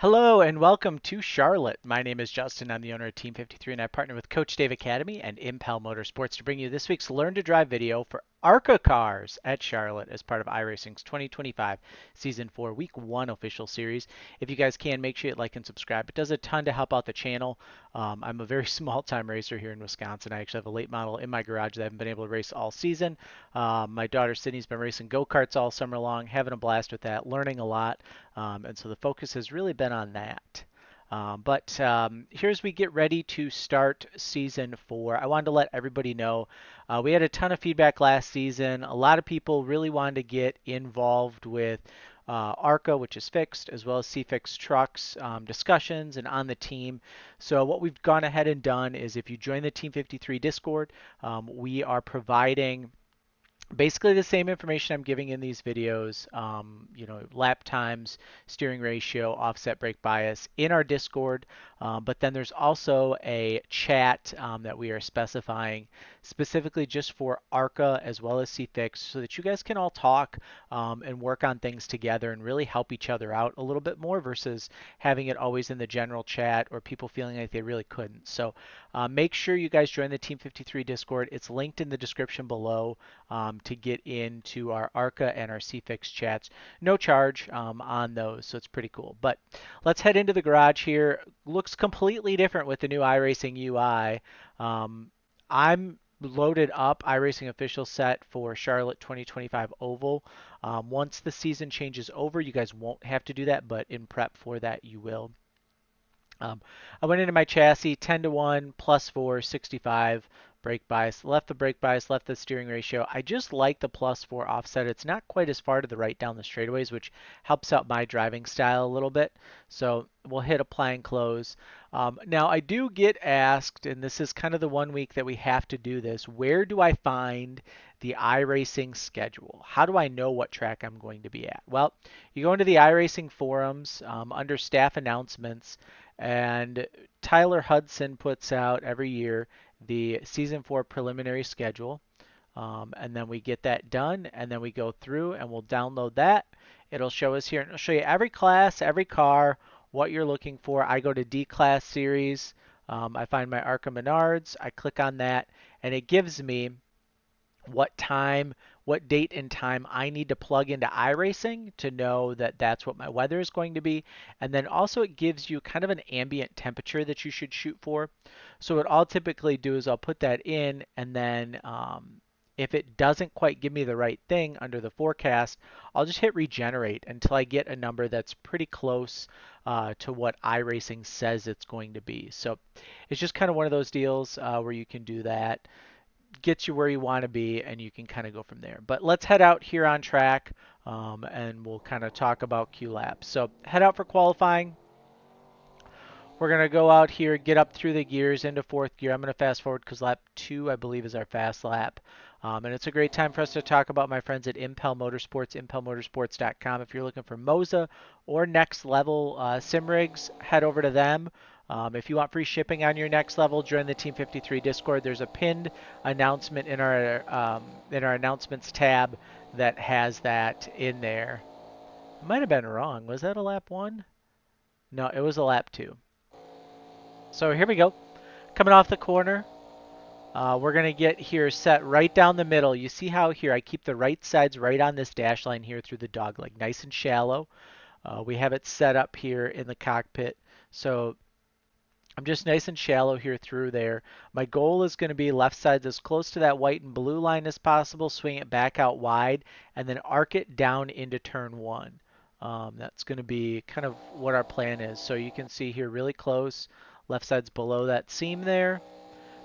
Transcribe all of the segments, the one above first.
Hello and welcome to Charlotte. My name is Justin. I'm the owner of Team 53 and I partner with Coach Dave Academy and Impel Motorsports to bring you this week's Learn to Drive video for ARCA Cars at Charlotte as part of iRacing's 2025 Season 4 Week 1 official series. If you guys can, make sure you like and subscribe. It does a ton to help out the channel. I'm a very small time racer here in Wisconsin. I actually have a late model in my garage that I haven't been able to race all season. My daughter Sydney's been racing go-karts all summer long, having a blast with that, learning a lot. And so the focus has really been on that. But here's we get ready to start season 4. I wanted to let everybody know we had a ton of feedback last season. A lot of people really wanted to get involved with ARCA, which is fixed, as well as C-Fix trucks discussions and on the team. So what we've gone ahead and done is if you join the Team 53 Discord, we are providing basically the same information I'm giving in these videos, lap times, steering ratio, offset brake bias in our Discord. But then there's also a chat that we are specifying specifically just for ARCA as well as CFix so that you guys can all talk and work on things together and really help each other out a little bit more versus having it always in the general chat or people feeling like they really couldn't. So make sure you guys join the Team 53 Discord. It's linked in the description below to get into our ARCA and our CFix chats. No charge on those, so it's pretty cool. But let's head into the garage here. Looks completely different with the new iRacing UI. I'm loaded up iRacing official set for Charlotte 2025 Oval. Once the season changes over, you guys won't have to do that, but in prep for that, you will. I went into my chassis 10 to 1, plus 4, 65, brake bias, left the brake bias, left the steering ratio. I just like the plus 4 offset. It's not quite as far to the right down the straightaways, which helps out my driving style a little bit. So we'll hit apply and close. Now I do get asked, and this is kind of the one week that we have to do this, where do I find the iRacing schedule? How do I know what track I'm going to be at? Well, you go into the iRacing forums under staff announcements, and Tyler Hudson puts out every year the season 4 preliminary schedule. And then we get that done, and then we go through and we'll download that. It'll show us here, and it'll show you every class, every car, what you're looking for. I go to D class series. I find my ARCA Menards. I click on that, and it gives me what time, what date and time I need to plug into iRacing to know that that's what my weather is going to be. And then also it gives you kind of an ambient temperature that you should shoot for. So what I'll typically do is I'll put that in, and then if it doesn't quite give me the right thing under the forecast, I'll just hit regenerate until I get a number that's pretty close to what iRacing says it's going to be. So it's just kind of one of those deals where you can do that, gets you where you want to be, and you can kind of go from there. But let's head out here on track, and we'll kind of talk about Q laps. So head out for qualifying. We're going to go out here, get up through the gears into fourth gear. I'm going to fast forward because lap 2, I believe, is our fast lap. And it's a great time for us to talk about my friends at Impel Motorsports, impelmotorsports.com. If you're looking for Moza or next level sim rigs, head over to them. If you want free shipping on your next level, join the Team 53 Discord. There's a pinned announcement in our announcements tab that has that in there. I might have been wrong. Was that a lap 1? No, it was a lap 2. So here we go. Coming off the corner, we're going to get here set right down the middle. You see how here I keep the right sides right on this dash line here through the dogleg, nice and shallow. We have it set up here in the cockpit. So I'm just nice and shallow here through there. My goal is going to be left side as close to that white and blue line as possible, swing it back out wide, and then arc it down into turn 1. That's going to be kind of what our plan is. So you can see here really close. Left side's below that seam there.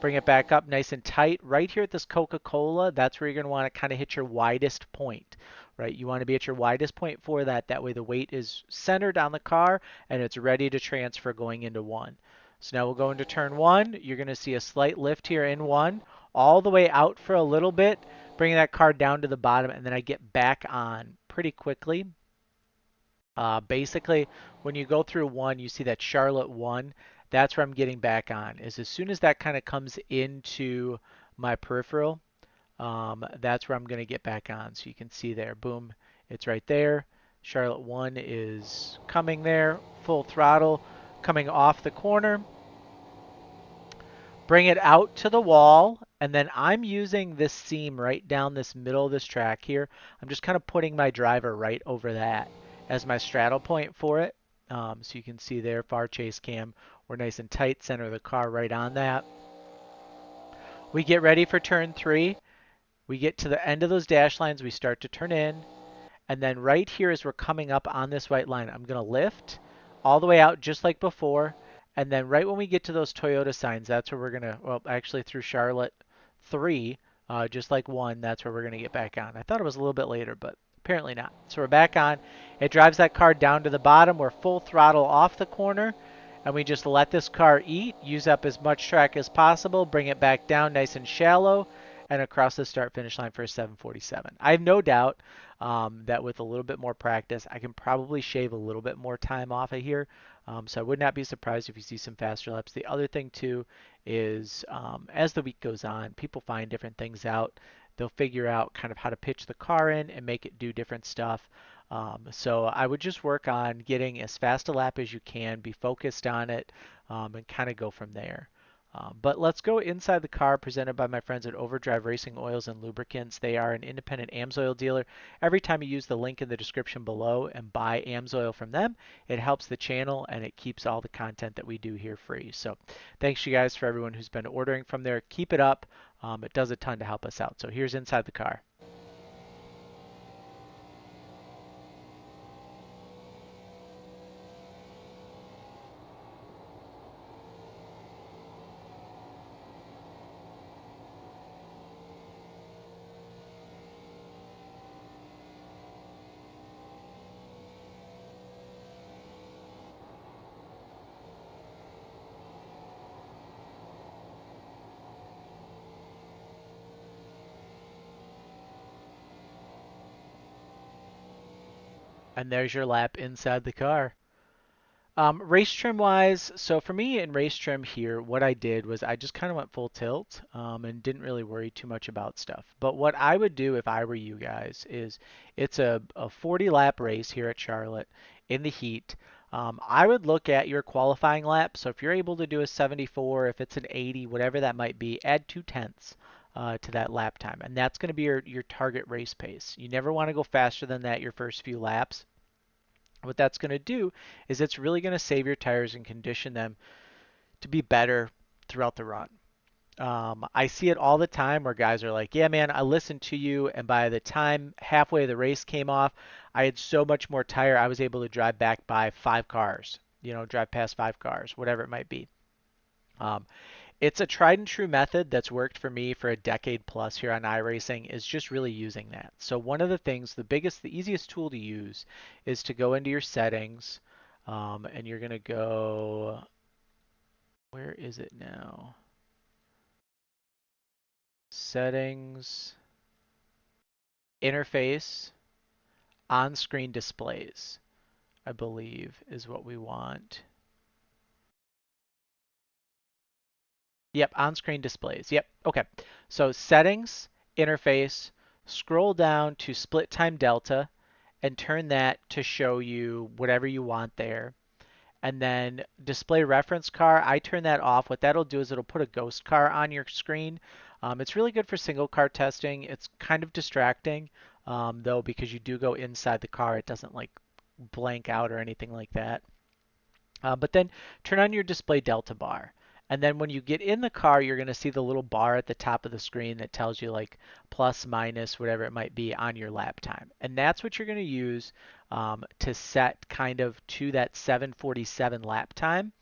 Bring it back up nice and tight. Right here at this Coca-Cola, that's where you're going to want to kind of hit your widest point. Right, you want to be at your widest point for that. That way the weight is centered on the car and it's ready to transfer going into 1. So now we'll go into turn 1. You're going to see a slight lift here in 1, all the way out for a little bit, bringing that car down to the bottom, and then I get back on pretty quickly. Basically, when you go through 1, you see that Charlotte 1. That's where I'm getting back on. Is as soon as that kind of comes into my peripheral, that's where I'm going to get back on. So you can see there, boom, it's right there. Charlotte 1 is coming there. full throttle coming off the corner. Bring it out to the wall, and then I'm using this seam right down this middle of this track here. I'm just kind of putting my driver right over that as my straddle point for it. So you can see there, far chase cam, we're nice and tight, center of the car right on that. We get ready for turn 3. We get to the end of those dash lines, we start to turn in. And then right here as we're coming up on this white line, I'm going to lift all the way out just like before. And then right when we get to those Toyota signs, that's where we're going to, well, actually through Charlotte 3, just like 1, that's where we're going to get back on. I thought it was a little bit later, but apparently not. So we're back on. It drives that car down to the bottom. We're full throttle off the corner. And we just let this car eat, use up as much track as possible, bring it back down nice and shallow, and across the start finish line for a 747. I have no doubt that with a little bit more practice, I can probably shave a little bit more time off of here. So I would not be surprised if you see some faster laps. The other thing too is as the week goes on, people find different things out. They'll figure out kind of how to pitch the car in and make it do different stuff. So I would just work on getting as fast a lap as you can, be focused on it, and kind of go from there. But let's go inside the car, presented by my friends at Overdrive Racing Oils and Lubricants. They are an independent AMSOIL dealer. Every time you use the link in the description below and buy AMSOIL from them, it helps the channel and it keeps all the content that we do here free. So thanks you guys for everyone who's been ordering from there. Keep it up. It does a ton to help us out. So here's inside the car. And there's your lap inside the car. Race trim wise, so for me in race trim here, what I did was I just kind of went full tilt and didn't really worry too much about stuff. But what I would do if I were you guys is it's a 40 lap race here at Charlotte in the heat. I would look at your qualifying lap. So if you're able to do a 74, if it's an 80, whatever that might be, add 2/10 to that lap time. And that's going to be your target race pace. You never want to go faster than that your first few laps. What that's going to do is it's really going to save your tires and condition them to be better throughout the run. I see it all the time where guys are like, yeah, man, I listened to you, and by the time halfway the race came off, I had so much more tire, I was able to drive back by 5 cars, drive past 5 cars, whatever it might be. Um, it's a tried and true method that's worked for me for a decade plus here on iRacing is just really using that. So one of the things, the easiest tool to use is to go into your settings and you're going to go, where is it now? Settings, interface, on-screen displays, I believe is what we want. Yep, on-screen displays. Yep, okay. So settings, interface, scroll down to split time delta and turn that to show you whatever you want there. And then display reference car, I turn that off. What that'll do is it'll put a ghost car on your screen. It's really good for single car testing. It's kind of distracting though because you do go inside the car. It doesn't like blank out or anything like that. But then turn on your display delta bar. And then when you get in the car, you're going to see the little bar at the top of the screen that tells you like plus, minus, whatever it might be on your lap time. And that's what you're going to use to set kind of to that 747 lap time.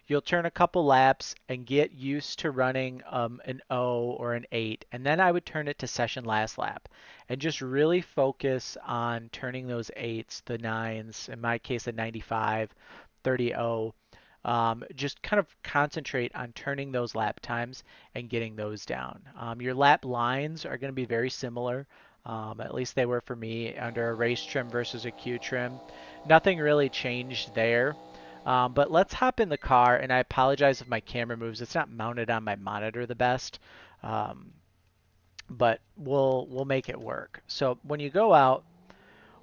You'll turn a couple laps and get used to running an O or an 8. And then I would turn it to session last lap and just really focus on turning those 8s, the 9s, in my case a 95, 30 O. Just kind of concentrate on turning those lap times and getting those down. Your lap lines are going to be very similar. At least they were for me under a race trim versus a Q trim. Nothing really changed there. But let's hop in the car, and I apologize if my camera moves. It's not mounted on my monitor the best, but we'll make it work. So when you go out,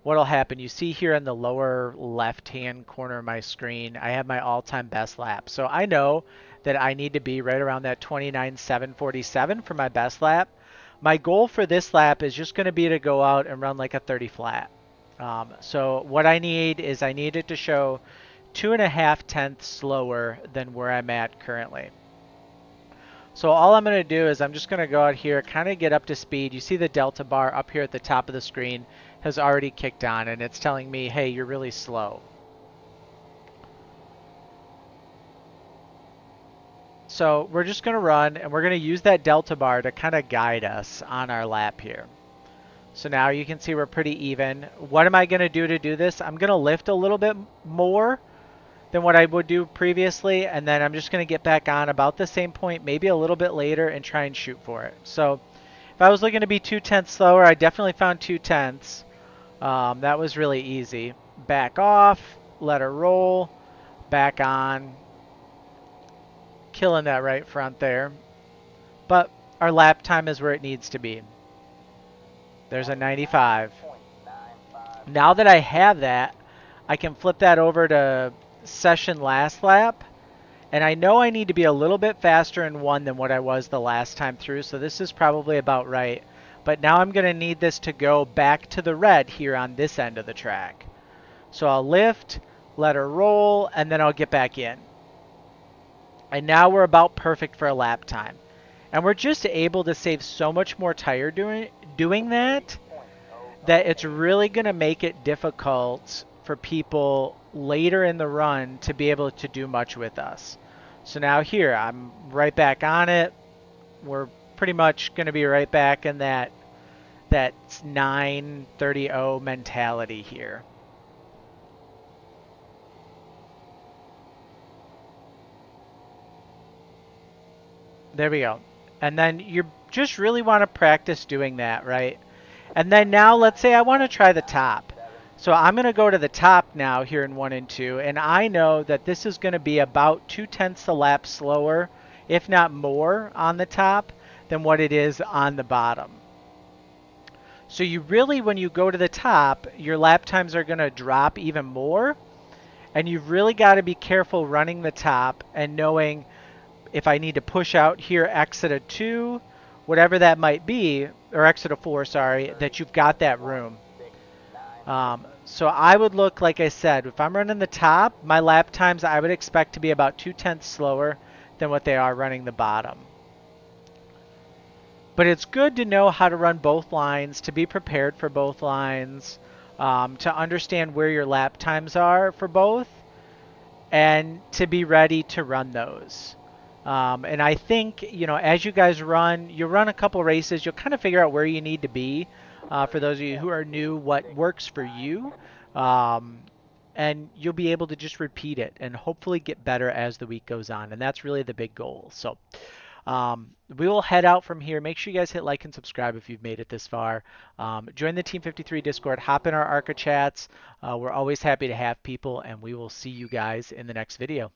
what'll happen, you see here in the lower left-hand corner of my screen, I have my all-time best lap. So I know that I need to be right around that 29.747 for my best lap. My goal for this lap is just going to be to go out and run like a 30 flat. So what I need is I need it to show 2.5 tenths slower than where I'm at currently. So all I'm going to do is I'm just going to go out here, kind of get up to speed. You see the delta bar up here at the top of the screen has already kicked on, and it's telling me, hey, you're really slow. So we're just going to run, and we're going to use that delta bar to kind of guide us on our lap here. So now you can see we're pretty even. What am I going to do this? I'm going to lift a little bit more than what I would do previously, and then I'm just going to get back on about the same point, maybe a little bit later, and try and shoot for it. So if I was looking to be 2 tenths slower, I definitely found 2 tenths. That was really easy. Back off, let her roll, back on. Killing that right front there. But our lap time is where it needs to be. There's a 95. Now that I have that, I can flip that over to session last lap. And I know I need to be a little bit faster in one than what I was the last time through, so this is probably about right. But now I'm going to need this to go back to the red here on this end of the track. So I'll lift, let her roll, and then I'll get back in. And now we're about perfect for a lap time. And we're just able to save so much more tire doing that it's really going to make it difficult for people later in the run to be able to do much with us. So now here, I'm right back on it. We're pretty much going to be right back in that 9:30 mentality here. There we go. And then you just really want to practice doing that, right? And then now let's say I want to try the top. So I'm going to go to the top now here in 1 and 2, and I know that this is going to be about 2 tenths a lap slower, if not more, on the top than what it is on the bottom. So you really, when you go to the top, your lap times are going to drop even more, and you've really got to be careful running the top and knowing if I need to push out here exit a 2, whatever that might be, or exit a 4, sorry, that you've got that room. So I would look, like I said, if I'm running the top, my lap times I would expect to be about 2 tenths slower than what they are running the bottom. But it's good to know how to run both lines, to be prepared for both lines, to understand where your lap times are for both, and to be ready to run those. And I think, you know, as you guys run, you run a couple races, you'll kind of figure out where you need to be. For those of you who are new, what works for you. And you'll be able to just repeat it and hopefully get better as the week goes on. And that's really the big goal. So we will head out from here. Make sure you guys hit like and subscribe if you've made it this far. Join the Team 53 Discord. Hop in our ARCA chats. We're always happy to have people, and we will see you guys in the next video.